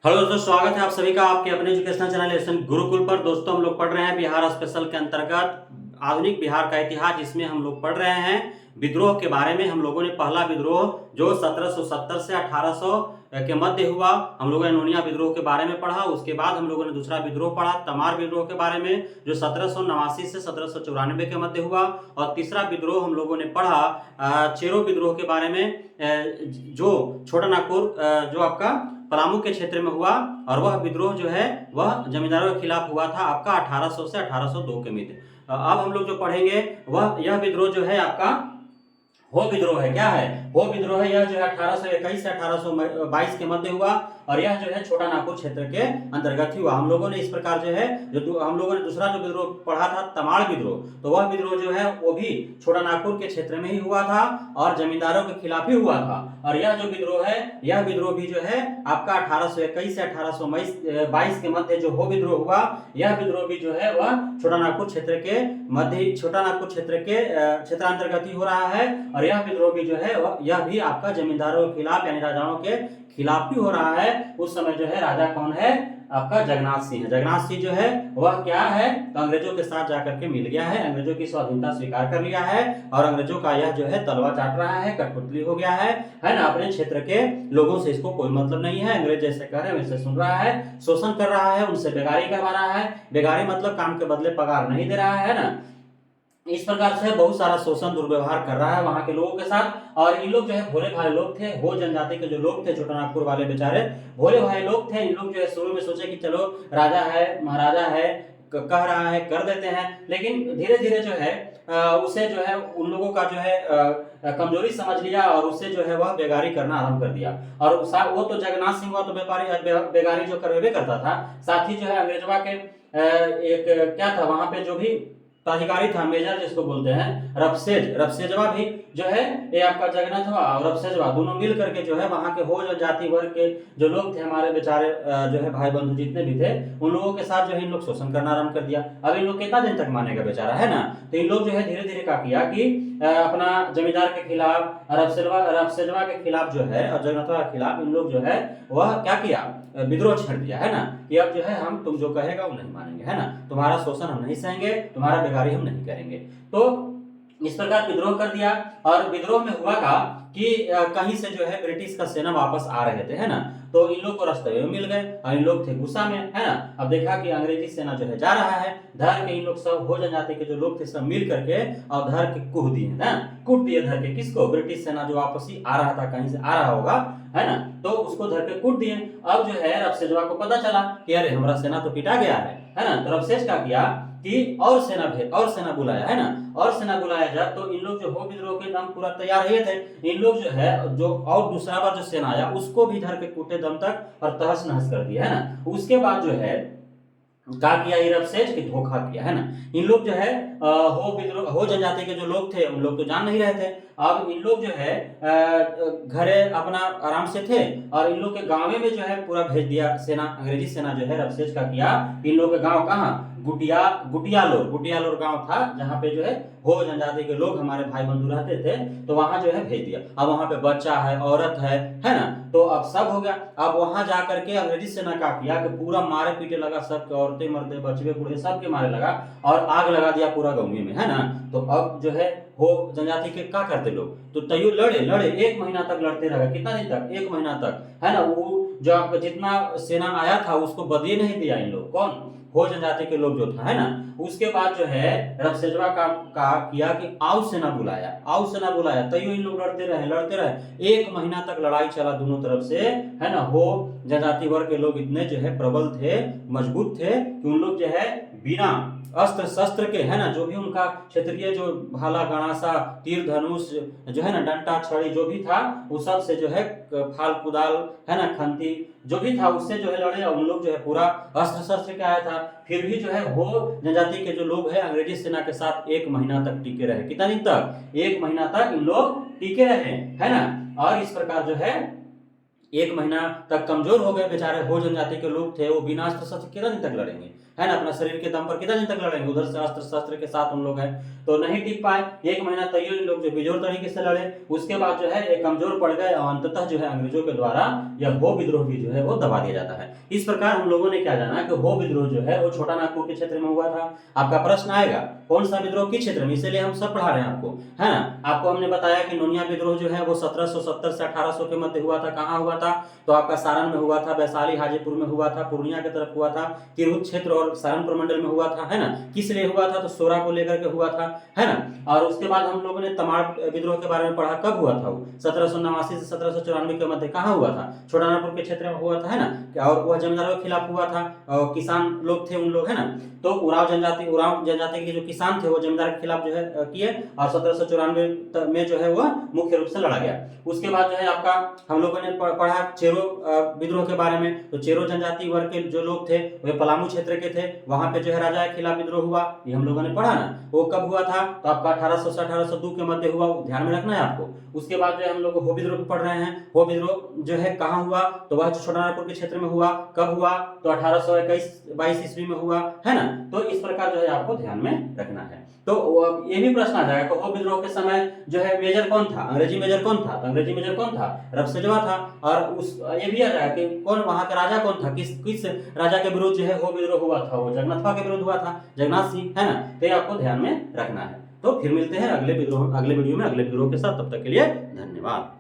Hello दोस्तों, स्वागत है आप सभी का आपके अपने एजुकेशनल चैनल लेसन गुरुकुल पर। दोस्तों, हम लोग पढ़ रहे हैं बिहार स्पेशल के अंतर्गत आधुनिक बिहार का इतिहास, जिसमें हम लोग पढ़ रहे हैं विद्रोह के बारे में। हम लोगों ने पहला विद्रोह जो 1770 से 1800 के मध्य हुआ, हम लोगों ने नोनिया विद्रोह के बारे में पढ़ा। उसके बाद हम लोगों ने दूसरा विद्रोह पढ़ा तमार विद्रोह के बारे में, जो 1789 से 1794 के मध्य हुआ। और तीसरा विद्रोह हम लोगों ने पढ़ा चेरो विद्रोह के बारे में, जो छोटा नागपुर जो आपका पलामू के क्षेत्र में हुआ। और वह विद्रोह जो है वह जमींदारों के खिलाफ हुआ था आपका 1800 से 1802 के मध्य। अब हम लोग जो पढ़ेंगे वह यह विद्रोह जो है आपका हो विद्रोह है। क्या है? हो विद्रोह है। यह जो है 1821 से 1822 के मध्य हुआ, और यह जो है छोटा नागपुर क्षेत्र के अंतर्गत ही हुआ। हम लोगों ने इस प्रकार जो है हम लोगों ने दूसरा जो विद्रोह पढ़ा था तमाड़ विद्रोह, तो वह विद्रोह जो है वो भी छोटा नागपुर के क्षेत्र में ही हुआ था और जमींदारों के खिलाफ ही हुआ था। और यह जो विद्रोह है, यह विद्रोह भी जो है आपका 1821 से 1822 के मध्य जो हो विद्रोह हुआ, यह विद्रोह भी जो है वह छोटा नागपुर क्षेत्र के मध्य, छोटा नागपुर क्षेत्र के क्षेत्रांतर्गत ही हो रहा है। और यह विद्रोह भी जो है यह भी आपका जमींदारों के खिलाफ यानी राजाओं के खिलाफ ही हो रहा है। उस समय जो है राजा कौन है? आपका जगन्नाथ सिंह है। जगन्नाथ सिंह जो है वह क्या है? तो अंग्रेजों के साथ जाकर के मिल गया है, अंग्रेजों की स्वाधीनता स्वीकार कर लिया है, और अंग्रेजों का यह जो है तलवा चाट रहा है, कठपुतली हो गया है ना। अपने क्षेत्र के लोगों से इसको कोई मतलब नहीं है, अंग्रेज जैसे कह रहे हैं वैसे सुन रहा है, शोषण कर रहा है, उनसे बेगारी करवा रहा है। बेगारी मतलब काम के बदले पगार नहीं दे रहा है ना। इस प्रकार से बहुत सारा शोषण दुर्व्यवहार कर रहा है वहां के लोगों के साथ। और इन लोग जो है भोले भाले लोग थे, हो जनजाति के जो लोग थे, छोटा नागपुर वाले बेचारे भोले भाले लोग थे। इन लोग जो है शुरू में सोचे कि चलो राजा है, महाराजा है, कह रहा है कर देते हैं, लेकिन धीरे धीरे जो है उसे जो है उन लोगों का जो है कमजोरी समझ लिया, और उससे जो है वह बेगारी करना आरंभ कर दिया। और वो तो जगन्नाथ सिंह तो व्यापारी बेगारी जो करवे करता था, साथ ही जो है अंग्रेजवा के एक क्या था वहां पे जो भी प्राधिकारी था, मेजर जिसको बोलते हैं, रफसेजवा भी जो है ये आपका जगन्नाथवा और रफसेजवा दोनों मिल करके जो है वहां के हो जाति वर्ग के जो लोग थे हमारे बेचारे जो है भाई बंधु जितने भी थे, उन लोगों के साथ जो है इन लोग शोषण करना आरंभ कर दिया। अब इन लोग कितना दिन तक मानेगा बेचारा, है ना। तो इन लोग जो है धीरे धीरे क्या किया कि अपना जमींदार के खिलाफ, रफसेजवा के खिलाफ जो है और जगन्नाथवा के खिलाफ इन लोग जो है वह क्या किया, विद्रोह छेड़ दिया, है ना। कि अब जो है हम तुम जो कहेगा वो नहीं मानेंगे, है ना, तुम्हारा शोषण हम नहीं सहेंगे, तुम्हारा बेगारी हम नहीं करेंगे। तो इस प्रकार विद्रोह कर दिया। और विद्रोह में हुआ का कि कहीं से जो है ब्रिटिश का सेना वापस आ रहे थे, है ना। तो इन लोग को रास्ते में मिल गए और इन लोग थे गुस्सा में, है ना। अब देखा कि अंग्रेजी सेना जो है जा रहा है, धर के इन लोग सब हो जनजाति के जो लोग थे सब मिल करके और धर के कूट दिए, है ना। कूट दिए धर के किसको? ब्रिटिश सेना जो वापस ही आ रहा था, कहीं से आ रहा होगा, है ना। तो उसको धर के कूट दिए। अब जो है रफसेजवा को पता चला कि अरे हमारा सेना तो पिटा गया है ना। तो रफसेज क्या किया कि और सेना बुलाया, है ना। और सेना बुलाया जब, तो इन लोग जो हो विद्रोह के दम पूरा तैयार ही थे। इन लोग जो है जो और दूसरा बार जो सेना आया उसको भी धर के कूटे दम तक और तहस नहस कर दिया, है ना। उसके बाद जो है क्या किया ये रफसेज कि धोखा किया, है ना। इन लोग जो है हो जनजाति के जो लोग थे उन लोग तो जान नहीं रहे थे। अब इन लोग जो है घरे अपना आराम से थे, और इन लोग के गांव में जो है पूरा भेज दिया सेना, अंग्रेजी सेना जो है रफसेज का किया। इन लोग के गांव कहाँ? गुटियालोर गांव था, जहाँ पे जो है हो जनजाति के लोग हमारे भाई बंधु रहते थे, तो वहां जो है भेज दिया। अब वहां पे बच्चा है, औरत है ना। तो अब सब हो गया। अब वहां जाकर के अंग्रेजी सेना क्या किया कि पूरा मारे पीटे लगा, सबके औरतें मर्दे बच्चे बूढ़े सबके मारे लगा, और आग लगा दिया पूरा गाँव में, है ना। तो अब जो है हो जनजाति के क्या करते लोग, तो तैयो लड़े 1 महीना तक लड़ते रहे। कितना दिन तक? 1 महीना तक, है ना। वो जो आपका जितना सेना आया था उसको बदले नहीं दिया इन लोग, कौन? हो जनजाति के लोग जो था, है ना। उसके बाद जो है रफसेजवा का किया कि आओ सेना बुलाया, तैयो इन लोग लड़ते रहे 1 महीना तक लड़ाई चला दोनों तरफ से, है ना। हो जनजाति वर्ग के लोग इतने जो है प्रबल थे, मजबूत थे कि उन लोग जो है बिना अस्त्र शस्त्र के, है ना, जो भी उनका क्षेत्रीय जो भाला गणासा तीर धनुष जो है ना, डंटा छड़ी जो भी था, वो सब से जो है फाल कुदाल, है ना, खंती जो भी था उससे जो है लड़े। उन लोग जो है पूरा अस्त्र शस्त्र के आया था, फिर भी जो है हो जनजाति के जो लोग है अंग्रेजी सेना के साथ 1 महीना तक टिके रहे। कितना दिन तक? 1 महीना तक इन लोग टिके रहे, है ना। और इस प्रकार जो है 1 महीना तक कमजोर हो गए बेचारे हो जनजाति के लोग थे, वो बिना अस्त्र शस्त्र कितना दिन तक लड़ेंगे, है ना, अपना शरीर के दम पर कितना दिन तक लड़ेंगे, उधर से अस्त्र शस्त्र के साथ उन लोग हैं, तो नहीं टिक पाए। 1 महीना तैयो इन लोग जो बेजोर तरीके से लड़े, उसके बाद जो है एक कमजोर पड़ गए और अंततः जो है अंग्रेजों के द्वारा यह हो विद्रोह भी जो है वो दबा दिया जाता है। इस प्रकार हम लोगों ने क्या जाना कि हो विद्रोह जो है वो छोटा नागपुर के क्षेत्र में हुआ था। आपका प्रश्न आएगा कौन सा विद्रोह किस क्षेत्र में, इसीलिए हम सब पढ़ा रहे हैं आपको, है ना। आपको हमने बताया कि नोनिया विद्रोह जो है वो 1770 से 1800 के मध्य हुआ था। कहाँ हुआ था, तो आपका सारण में हुआ था, वैशाली हाजीपुर में हुआ था, पूर्णिया की तरफ हुआ था, तिरहुत क्षेत्र और सारण प्रमंडल में हुआ था, है ना। किस लिए हुआ था, तो सोरा को लेकर के हुआ था, है ना। और उसके बाद हम लोगों ने तमाड़ विद्रोह के बारे में पढ़ा, कब हुआ था वो 1789 से 1794 के मध्य कहाँ हुआ था, छोटा नागपुर के क्षेत्र में हुआ था, है ना। और वह जमींदारों के खिलाफ हुआ था, और किसान लोग थे उन लोग, है ना। तो उराव जनजाति के जो किसान थे वो जमींदार के खिलाफ जो है किए, और 1794 में जो है वह मुख्य रूप से लड़ा गया। उसके बाद जो है आपका हम लोगों ने पढ़ा चेरो विद्रोह के बारे में। तो चेरो जनजाति वर्ग के जो लोग थे वे पलामू क्षेत्र के थे, वहां पे जो है राजा के खिलाफ विद्रोह हुआ, ये हम लोगों ने पढ़ा ना। वो कब हुआ था, तो आपका 1800 से 1802 के मध्य हुआ, ध्यान में रखना है आपको। उसके बाद जो है हम लोग हो विद्रोह पढ़ रहे हैं। हो विद्रोह जो है कहाँ हुआ, तो वह छोटा नागपुर के क्षेत्र में हुआ। कब हुआ, तो 1821-22 ईस्वी में हुआ, है ना। तो इस प्रकार जो है आपको ध्यान में रखना है। तो ये भी प्रश्न आ जाएगा कि हो विद्रोह के समय जो है मेजर कौन था, अंग्रेजी मेजर कौन था, तो अंग्रेजी मेजर कौन था, रफसजवा था। और उस ये भी आ जाएगा कि कौन वहां का राजा कौन था, किस राजा के विरुद्ध जो है हो विद्रोह हुआ था, वो जगन्नाथ के विरुद्ध हुआ था, जगन्नाथ सिंह, है ना। तो ये आपको ध्यान में रखना है। तो फिर मिलते हैं अगले वीडियो में अगले विद्रोह के साथ, तब तक के लिए धन्यवाद।